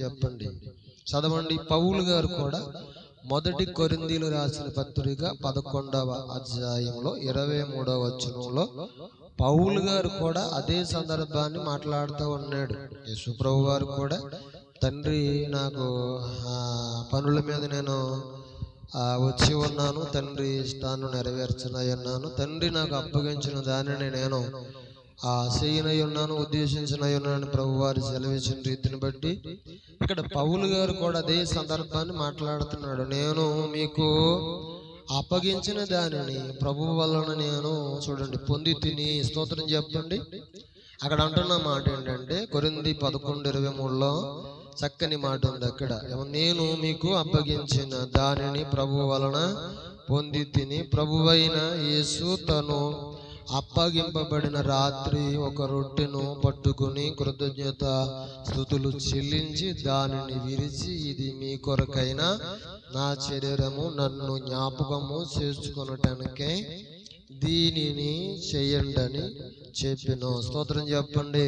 చెప్పండి, చదవండి. పౌలు గారు కూడా మొదటి కొరింథీయులు రాసిన పత్రిక 11వ అధ్యాయంలో 23వ వచనంలో పౌలు గారు కూడా అదే సందర్భాన్ని మాట్లాడుతూ ఉన్నాడు. యేసు ప్రభు వారు కూడా, తండ్రి నాకు పనుల మీద నేను వచ్చి ఉన్నాను, తండ్రి ఇష్టాన్ని నెరవేర్చనయ్యున్నాను, తండ్రి నాకు అప్పగించిన దానిని నేను చేయనై ఉన్నాను, ఉద్దేశించినై ఉన్నాను ప్రభు వారు సెలవిచ్చిన రీతిని బట్టి ఇక్కడ పౌలు గారు కూడా అదే సందర్భాన్ని మాట్లాడుతున్నాడు. నేను మీకు అప్పగించిన దానిని ప్రభు వలన నేను చూడండి పొంది తిని, స్తోత్రం చెప్పండి. అక్కడ అంటున్న మాట ఏంటంటే కొరింథీ 11:23లో చక్కని మాట ఉంది. అక్కడ నేను మీకు అప్పగించిన దానిని ప్రభు వలన పొంది తిని, ప్రభువైన యేసు తను అప్పగింపబడిన రాత్రి ఒక రొట్టెను పట్టుకుని కృతజ్ఞత స్తుతులు చెల్లించి దానిని విరిచి, ఇది మీ కొరకైన నా శరీరము, నన్ను జ్ఞాపకము చేసుకొనటానికై దీనిని చెయ్యండి చెప్పిన. స్తోత్రం చెప్పండి.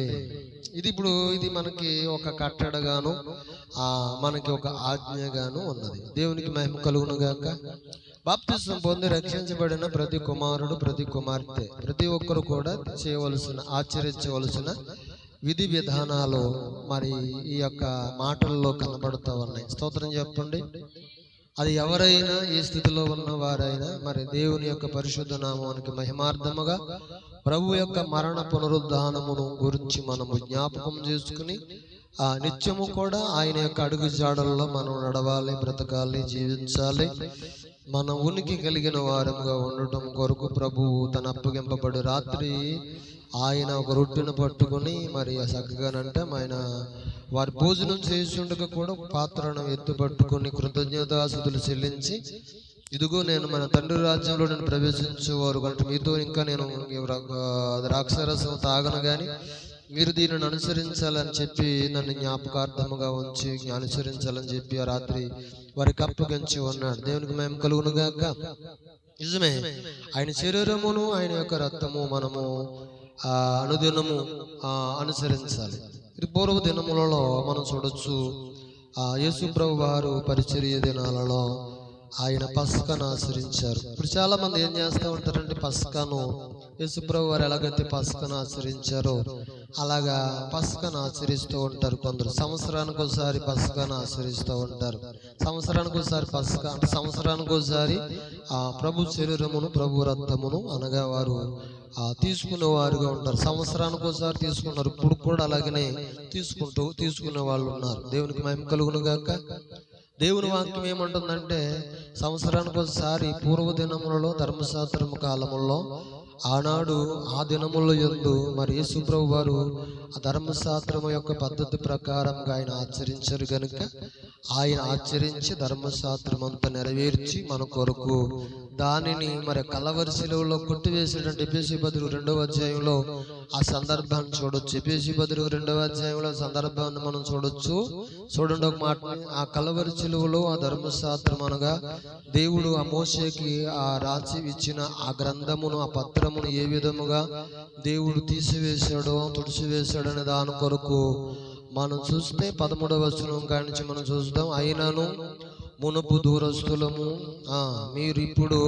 ఇది మనకి ఒక కట్టడగాను, మనకి ఒక ఆజ్ఞగాను ఉన్నది. దేవునికి మహిమ కలుగును గాక. బాప్తిసం పొంది రక్షించబడిన ప్రతి కుమారుడు, ప్రతి కుమార్తె, ప్రతి ఒక్కరు కూడా ఆచరించవలసిన విధి విధానాలు మరి ఈ యొక్క మాటల్లో కనబడుతూ ఉన్నాయి. స్తోత్రం చెప్పండి. అది ఎవరైనా ఏ స్థితిలో ఉన్న వారైనా మరి దేవుని యొక్క పరిశుద్ధ నామానికి మహిమార్థముగా ప్రభు యొక్క మరణ పునరుద్ధానమును గురించి మనము జ్ఞాపకం చేసుకుని నిత్యము కూడా ఆయన యొక్క అడుగు జాడల్లో మనం నడవాలి, బ్రతకాలి, జీవించాలి. మన ఉనికి కలిగిన వారముగా ఉండటం కొరకు ప్రభువు తన అప్పగింపబడి రాత్రి ఆయన ఒక రొట్టెను పట్టుకుని మరి చక్కగానంటే ఆయన వారి భోజనం చేస్తుండగా కూడా పాత్రను ఎత్తు పట్టుకుని కృతజ్ఞతాస్తుతులు చెల్లించి, ఇదిగో నేను మన తండ్రి రాజ్యంలో నేను ప్రవేశించేవారు కంటే మీతో ఇంకా నేను ద్రాక్షరసం తాగను కానీ మీరు దీనిని అనుసరించాలని చెప్పి నన్ను జ్ఞాపకార్థముగా ఉంచి అనుసరించాలని చెప్పి ఆ రాత్రి వారికి అప్పగించి ఉన్నాడు. దేవునికి మేము కలుగును గాక. నిజమే, ఆయన శరీరమును ఆయన యొక్క రక్తము మనము అనుదినము అనుసరించాలి. ఇది పూర్వ దినములలో మనం చూడొచ్చు. యేసు ప్రభు వారు పరిచర్య దినాలలో ఆయన పస్కాను ఆచరించారు. ఇప్పుడు చాలా మంది ఏం చేస్తూ ఉంటారంటే పస్కాను యేసు ప్రభు వారు ఎలాగైతే పస్కాను ఆచరించారో అలాగా పస్కాను ఆచరిస్తూ ఉంటారు. కొందరు సంవత్సరానికి ఒకసారి పస్కాను ఆచరిస్తూ ఉంటారు. సంవత్సరానికి ఒకసారి పస్కా అంటే సంవత్సరానికి ఒకసారి ప్రభు శరీరమును, ప్రభు రక్తమును అనగా వారు తీసుకునే వారుగా ఉంటారు. సంవత్సరానికి ఒకసారి తీసుకున్నారు, ఇప్పుడు కూడా అలాగనే తీసుకునే వాళ్ళు ఉన్నారు. దేవునికి మహిమ కలుగును గాక. దేవుని వాక్యం ఏమంటుందంటే సంవత్సరానికి ఒకసారి పూర్వ దినములలో ధర్మశాస్త్రము కాలములో ఆనాడు ఆ దినముల యందు మరి యేసు ప్రభు వారు ఆ ధర్మశాస్త్రము యొక్క పద్ధతి ప్రకారంగా ఆయన ఆచరించారు గనుక ఆయన ఆచరించి ధర్మశాస్త్రం అంతా నెరవేర్చి మన కొరకు దానిని మరి కలవరి శిలువలో కొట్టివేసేటంటే ఎఫెసీ పత్రిక 2వ అధ్యాయంలో ఆ సందర్భాన్ని చూడొచ్చు. ఎఫెసీ పత్రిక 2వ అధ్యాయంలో సందర్భాన్ని మనం చూడొచ్చు. చూడండి ఒక మాట, ఆ కలవరి శిలువలో ఆ ధర్మశాస్త్రం అనగా దేవుడు ఆ మోషేకి రాసి ఇచ్చిన ఆ గ్రంథమును, ఆ పత్రమును ఏ విధముగా దేవుడు తీసివేశాడో, తుడిచివేశాడో అనే దాని కొరకు మనం చూస్తే 13వ వచనం కానించి మనం చూద్దాం. అయినను మునుపు దూరస్తులము మీరు ఇప్పుడు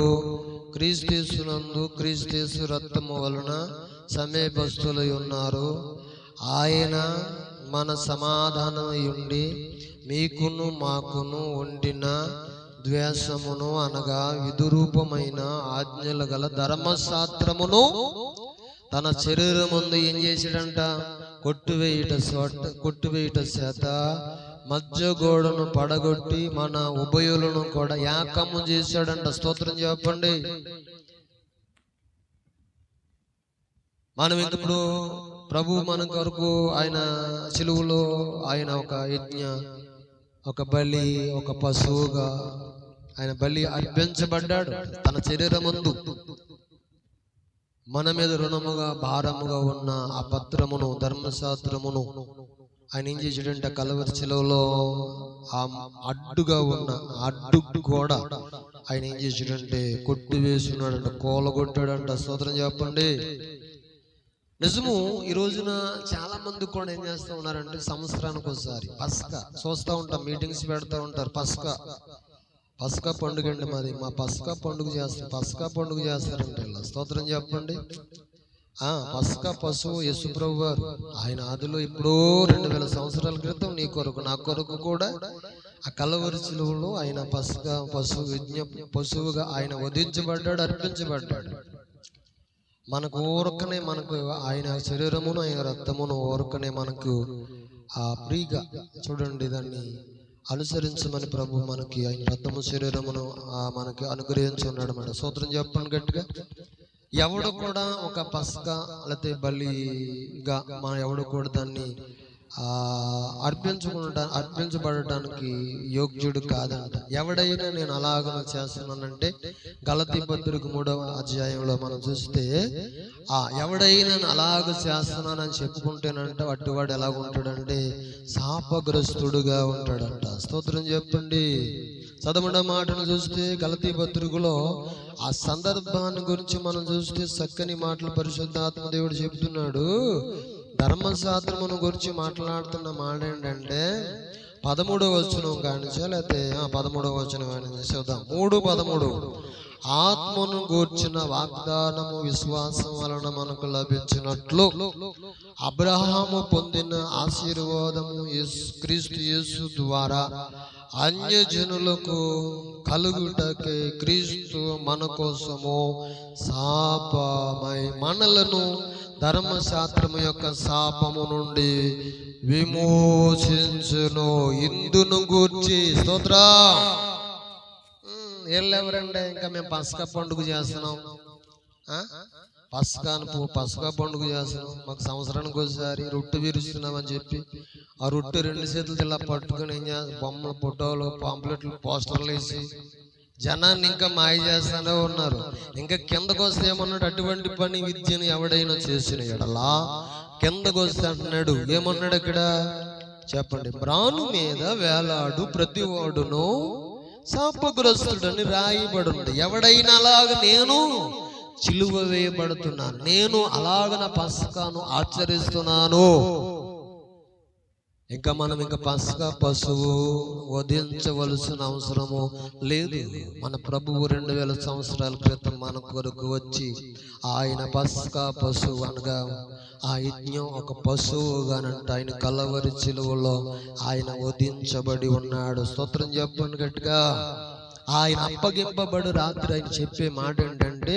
క్రీస్తునందు క్రీస్తు రక్తము వలన సమీపస్తులై ఉన్నారు. ఆయన మన సమాధానమై ఉండి మీకును మాకును ఉండిన ద్వేషమును అనగా విధురూపమైన ఆజ్ఞలు గల ధర్మశాస్త్రమును తన శరీరముందు ఏం చేసాడంట? కొట్టువేయుట చేత మధ్య గోడను పడగొట్టి మన ఉభయులను కూడా ఏకము చేశాడంట. స్తోత్రం చెప్పండి. మనం ఇప్పుడు ప్రభు మన కొరకు ఆయన సిలువలో ఆయన ఒక యజ్ఞ, ఒక బలి, ఒక పశువుగా ఆయన బలి అర్పించబడ్డాడు. తన శరీరమందు మన మీద రుణముగా భారముగా ఉన్న ఆ పత్రమును, ధర్మశాస్త్రమును ఆయన ఏం చేసాడంటే కలవరి శిలువలో ఆ అడ్డుగా ఉన్న అడ్డు కూడా ఆయన ఏం చేసాడంటే కొట్టివేస్తున్నాడంట, కోలగొట్టాడంట. స్తోత్రం చెప్పండి. నిజము. ఈ రోజున చాలా మంది కూడా ఏం చేస్తూ ఉన్నారంటే సంవత్సరానికి ఒకసారి పస్కా చూస్తూ ఉంటాం, మీటింగ్స్ పెడతా ఉంటారు. పస్కా పండుగ అండి మాది, మా పస్కా పండుగ చేస్తారంటే ఇలా స్తోత్రం చెప్పండి. పస్కా పశువు యేసుప్రభు వారు, ఆయన ఆదిలో ఎప్పుడో 2000 సంవత్సరాల క్రితం నీ కొరకు నా కొరకు కూడా ఆ కలవరి శిలువలో ఆయన పస్కా పశువుగా ఆయన వధించబడ్డాడు, అర్పించబడ్డాడు. మనకు ఊరకనే మనకు ఆయన శరీరమును ఆయన రక్తమును ఊరకనే మనకు ఫ్రీగా చూడండి దాన్ని అనుసరించమని ప్రభు మనకి ఆయన రక్తము శరీరమును మనకి అనుగ్రహించి ఉన్నాడు అన్నమాట. స్తోత్రం చెప్పండి గట్టిగా. ఎవడు కూడా ఒక పస్కా లేకపోతే బలిగా ఎవడు కూడా దాన్ని అర్పించబడటానికి యోగ్యుడు కాదంట. ఎవడైనా నేను అలాగ చేస్తున్నానంటే గలతీ పత్రిక 3వ అధ్యాయంలో మనం చూస్తే ఎవడైనా అలాగ చేస్తున్నానని చెప్పుకుంటేనంట అట్టువాడు ఎలాగుంటాడంటే శాపగ్రస్తుడుగా ఉంటాడంట. స్తోత్రం చెప్పండి. చదవడ మాటను చూస్తే గలతీ పత్రికలో ఆ సందర్భాన్ని గురించి మనం చూస్తే చక్కని మాటలు పరిశుద్ధాత్మ దేవుడు చెప్తున్నాడు. ధర్మశాస్త్రమును గురించి మాట్లాడుతున్న మాట ఏంటంటే 13వ వచనం కానించా లేకపోతే 13వ వచనం కానించి చూద్దాం. 3:13 ఆత్మను గూర్చిన వాగ్దానము విశ్వాసం వలన మనకు లభించినట్లు అబ్రహాము పొందిన ఆశీర్వాదము క్రీస్తు యేసు ద్వారా అన్యజనులకు కలుగుటకే క్రీస్తు మన కోసము శాపమై మనలను ధర్మశాస్త్రము యొక్క శాపము నుండి విమోచించును. ఇందును గూర్చి స్తోత్రం. ఎవరంటే ఇంకా మేము పస్కా పండుగ చేస్తున్నాం, పస్కా పండుగ చేస్తున్నాం, మాకు సంవత్సరానికి ఒకసారి రొట్టె విరుస్తున్నామని చెప్పి ఆ రొట్టె 2 చేతులు ఇలా పట్టుకుని ఏం చేస్తారు, బొమ్మలు ఫోటోలు పాంప్లెట్లు పోస్టర్లు వేసి జనాన్ని ఇంకా మాయ చేస్తానే ఉన్నారు. ఇంకా కిందకు వస్తే ఏమన్నాడు, అటువంటి పని విద్యను ఎవడైనా చేసిన ఎడలా కిందకు వస్తే అంటున్నాడు. ఏమన్నాడు అక్కడ చెప్పండి, మ్రాను మీద వేలాడు ప్రతి వాడును శాపగ్రస్తుడని రాయబడి. ఎవడైనా అలాగ నేను చిలువ వేయబడుతున్నాను, నేను అలాగ నా పస్కాను ఆచరిస్తున్నాను. ఇంకా మనం పస్కా పశువు వధించవలసిన అవసరము లేదు. మన ప్రభువు 2000 సంవత్సరాల క్రితం మన కొరకు వచ్చి ఆయన పస్కా పశువు అనగా ఆ యజ్ఞం ఒక పశువుగానంట ఆయన కలవరి శిలువలో ఆయన వధించబడి ఉన్నాడు. స్తోత్రం చెప్పండి గట్టిగా. ఆయన అప్పగింపబడు రాత్రి ఆయన చెప్పే మాట ఏంటంటే,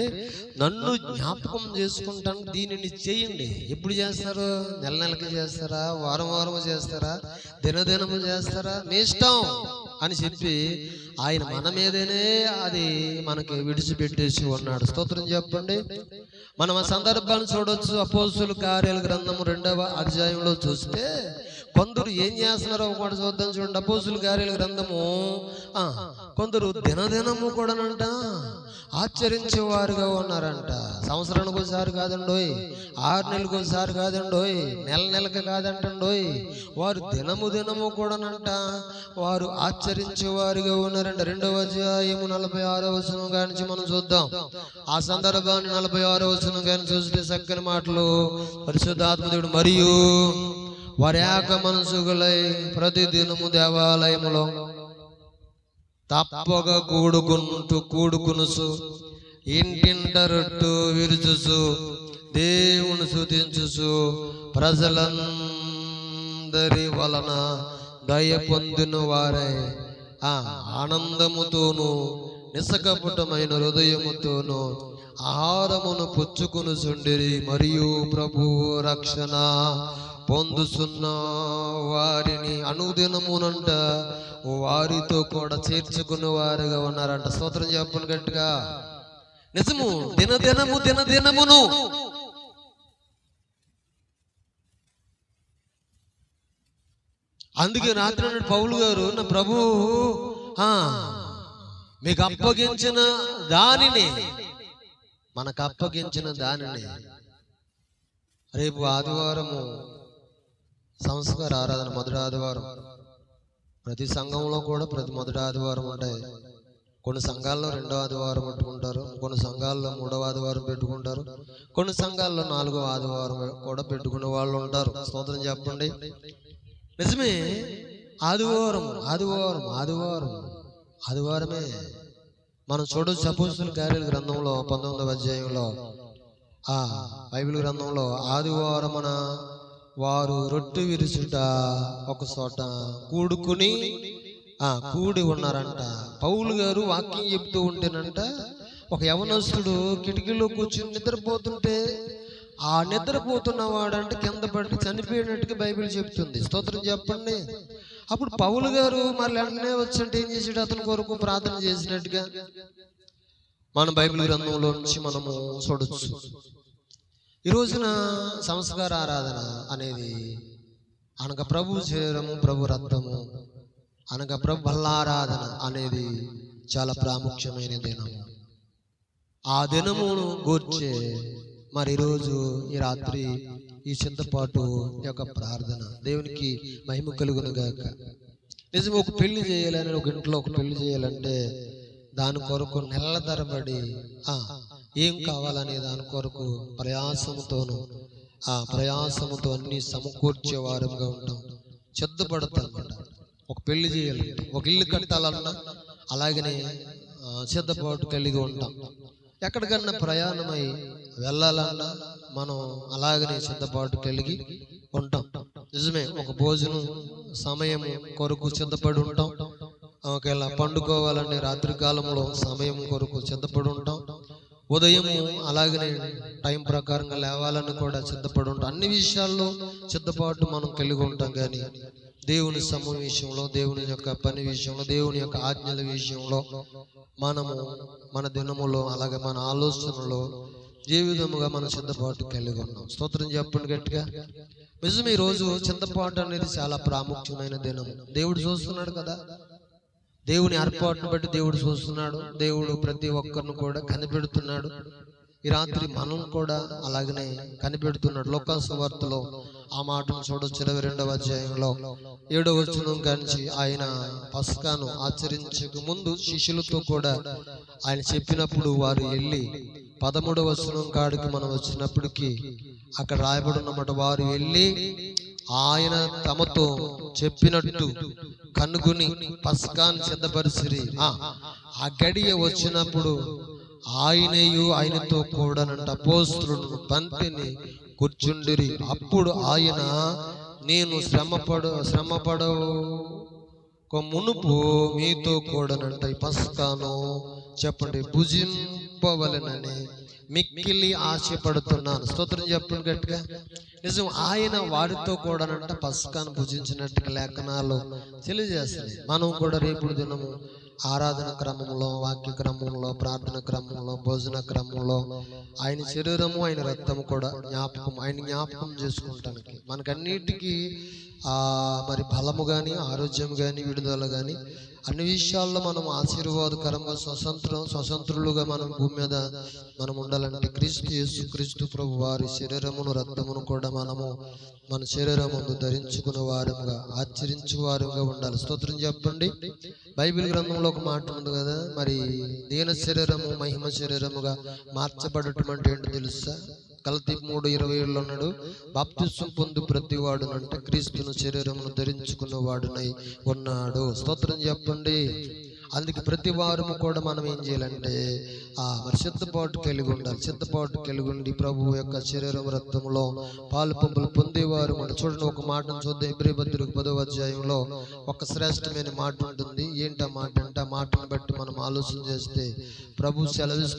నన్ను జ్ఞాపకం చేసుకుంటాను, దీనిని చేయండి. ఎప్పుడు చేస్తారు? నెలకి చేస్తారా, వారం చేస్తారా, దినదినము చేస్తారా, మీ ఇష్టం అని చెప్పి ఆయన మన మీదనే అది మనకి విడిచిపెట్టేసి ఉన్నాడు. స్తోత్రం చెప్పండి. మనం ఆ సందర్భాన్ని చూడొచ్చు. అపోస్తుల కార్యాల గ్రంథము 2వ అధ్యాయంలో చూస్తే కొందరు ఏం చేస్తున్నారో కూడా చూద్దాం. చూడండి, అపోస్తుల కార్యాల గ్రంథము కొందరు దినదినము కూడానంట ఆచరించేవారుగా ఉన్నారంట. సంవత్సరానికి ఒకసారి కాదండోయ్, 6 నెలలకు ఒకసారి కాదండోయ్, నెలకి కాదంటండోయ్, వారు దినము కూడానంట వారు ఆచరించేవారుగా ఉన్నారంట. 2వ అధ్యాయము 46వ వచనం కానించి మనం చూద్దాం. ఆ సందర్భాన్ని 46వ వచనం కానీ చూస్తే చక్కని మాటలు పరిశుద్ధాత్మదేవుడు, మరియు వారి ఏక మనసుగులై ప్రతిదినము దేవాలయములో తప్పగా కూడుకునుసు ఇంటింట రొట్టు విరుచుసు దేవుని స్తుతించుసు ప్రజలందరి వలన దయ పొందిన వారై ఆనందముతోను నిస్సకపటమైన హృదయముతోను ఆహారమును పుచ్చుకుని చుండిరి. మరియు ప్రభు రక్షణ పొందుతున్న వారిని అనుదినమునంట వారితో కూడా చేర్చుకున్న వారుగా ఉన్నారంట. స్తోత్రం చెప్పను గట్టిగా. నిజము, దినదినమును అందుకే రాత్రి పౌలు గారు, నా ప్రభు మీకు అప్పగించిన దానిని, మనకు అప్పగించిన దానిని రేపు ఆదివారము సంస్కార ఆరాధన, మొదటి ఆదివారం ప్రతి సంఘంలో కూడా ప్రతి మొదటి ఆదివారం ఉంటాయి. కొన్ని సంఘాల్లో 2వ ఆదివారం పెట్టుకుంటారు, కొన్ని సంఘాల్లో 3వ ఆదివారం పెట్టుకుంటారు, కొన్ని సంఘాల్లో 4వ ఆదివారం కూడా పెట్టుకునే వాళ్ళు ఉంటారు. స్తోత్రం చెప్పండి. నిజమే, ఆదివారమే మనం చూడొచ్చు. అపోస్తలుల కార్యాల గ్రంథంలో 19వ అధ్యాయంలో బైబిల్ గ్రంథంలో ఆదివారమున వారు రొట్టె విరుచుట ఒక చోట కూడి ఉన్నారంట. పౌలు గారు వాక్యం చెప్తూ ఉంటేనంట ఒక యవనస్తుడు కిటికీలో కూర్చుని నిద్రపోతుంటే ఆ నిద్రపోతున్న వాడంటే కింద పడి చనిపోయినట్టుగా బైబిల్ చెప్తుంది. స్తోత్రం చెప్పండి. అప్పుడు పౌలు గారు మరి వెంటనే వచ్చంటే ఏం చేసాడు? అతని కొరకు ప్రార్థన చేసినట్టుగా మన బైబిల్ గ్రంథంలో నుంచి మనము చూడొచ్చు. ఈ రోజున సంస్కార ఆరాధన అనేది అనగా ప్రభు శరీరము, ప్రభు రక్తము, అనగా ప్రభు బల్లారాధన అనేది చాలా ప్రాముఖ్యమైన దినము. ఆ దినమును గూర్చే మరి ఈరోజు ఈ రాత్రి ఈ చింతపాటు యొక్క ప్రార్థన దేవునికి మహిమ కలుగును గాక. నిజం, ఒక పెళ్లి చేయాలని, ఒక ఇంట్లో ఒక పెళ్లి చేయాలంటే దాని కొరకు నెలల తరబడి ఏం కావాలనే దాని కొరకు ప్రయాసముతో అన్ని సమకూర్చే వారంగా ఉంటాం, సిద్ధపడతాం అన్నమాట. ఒక పెళ్లి చేయాలంటే, ఒక ఇల్లు కట్టాలన్నా అలాగనే సిద్ధపాటు కలిగి ఉంటాం. ఎక్కడికన్నా ప్రయాణమై వెళ్ళాలన్నా మనం అలాగనే సిద్ధపాటు కలిగి ఉంటాం. నిజమే, ఒక భోజనం సమయం కొరకు సిద్ధపడి ఉంటాం. ఒకవేళ పండుకోవాలని రాత్రి కాలంలో సమయం కొరకు సిద్ధపడి ఉంటాం. ఉదయం అలాగనే టైం ప్రకారంగా లేవాలని కూడా సిద్ధపడి ఉంటాం. అన్ని విషయాల్లో సిద్ధపాటు మనం కలిగి ఉంటాం. కానీ దేవుని సమూహం విషయంలో, దేవుని యొక్క పని విషయంలో, దేవుని యొక్క ఆజ్ఞల విషయంలో మనము మన దినములో అలాగే మన ఆలోచనలో ఏ విధముగా మనం సిద్ధపాటు కలిగి ఉన్నాం. స్తోత్రం చెప్పండి గట్టిగా. నిజం, ఈ రోజు సిద్ధపాటు అనేది చాలా ప్రాముఖ్యమైన దినం. దేవుడు చూస్తున్నాడు కదా, దేవుని ఏర్పాటును బట్టి దేవుడు చూస్తున్నాడు. దేవుడు ప్రతి ఒక్కరిని కూడా కనిపెడుతున్నాడు. ఈ రాత్రి మనం కూడా అలాగనే కనిపెడుతున్నాడు. లోకాసు సువార్తలో ఆ మాటను చూడొచ్చు. 22వ అధ్యాయంలో 7వ వచనం కాంచి ఆయన పస్కాను ఆచరించక ముందు శిష్యులతో కూడా ఆయన చెప్పినప్పుడు వారు వెళ్ళి 13వ వచనం కాడికి మనం వచ్చినప్పటికీ అక్కడ రాయబడి ఉన్నమాట, వారు వెళ్ళి ఆయన తమతో చెప్పినట్టు కనుగొని పస్కాను సిద్ధపరిచిరి. ఆ గడియ వచ్చినప్పుడు ఆయనతో కూడానంట అపోస్తలులను పంపిణీ కూర్చుండిరి. అప్పుడు ఆయన, నేను శ్రమపడక మునుపు మీతో కూడానంట ఈ పస్కాను చెప్పండి భుజింపవలెనని మిక్కిలి ఆశపడుతున్నాను. స్తోత్రం చెప్పండి గట్టిగా. నిజం, ఆయన వారితో కూడానంట పస్కాను భుజించినట్టుగా లేఖనాలు తెలియజేస్తుంది. మనం కూడా రేపు దినము ఆరాధన క్రమంలో, వాక్య క్రమంలో, ప్రార్థన క్రమంలో, భోజన క్రమంలో ఆయన శరీరము, ఆయన రక్తము కూడా ఆయన జ్ఞాపకం చేసుకుంటానికి మనకన్నిటికీ మరి బలము కానీ, ఆరోగ్యం కానీ, విడుదల కానీ అన్ని విషయాల్లో మనం ఆశీర్వాదకరంగా స్వతంత్రులుగా మనం భూమి మీద మనం ఉండాలంటే క్రీస్తు ప్రభు వారి శరీరమును, రక్తమును కూడా మనము మన శరీరమును ధరించుకునే వారంగా, ఆచరించే వారంగా ఉండాలి. స్తోత్రం చెప్పండి. బైబిల్ గ్రంథంలో ఒక మాట ఉంది కదా, మరి దీన శరీరము మహిమ శరీరముగా మార్చబడటం అంటే ఏంటో తెలుసా? గలతీ 3:27 అన్నాడు, బాప్తిస్మం పొందు ప్రతి వాడునంటే క్రీస్తును శరీరమును ధరించుకున్న వాడునై ఉన్నాడు. స్తోత్రం చెప్పండి. అందుకే ప్రతి వారము కూడా మనం ఏం చేయాలంటే మరి సిద్ధపాటు కలిగి ఉండాలి. సిద్ధపాటు కలిగి ఉండి ప్రభు యొక్క శరీరం, రక్తంలో పాలు పంపులు పొందేవారు మనం. చూడండి, ఒక మాటను చూద్దాం. హెబ్రీ పత్రిక 10వ అధ్యాయంలో ఒక శ్రేష్టమైన మాట ఉంటుంది. ఏంటి ఆ మాట అంటే, ఆ మాటను బట్టి మనం ఆలోచన చేస్తే ప్రభు సెలవిస్తూ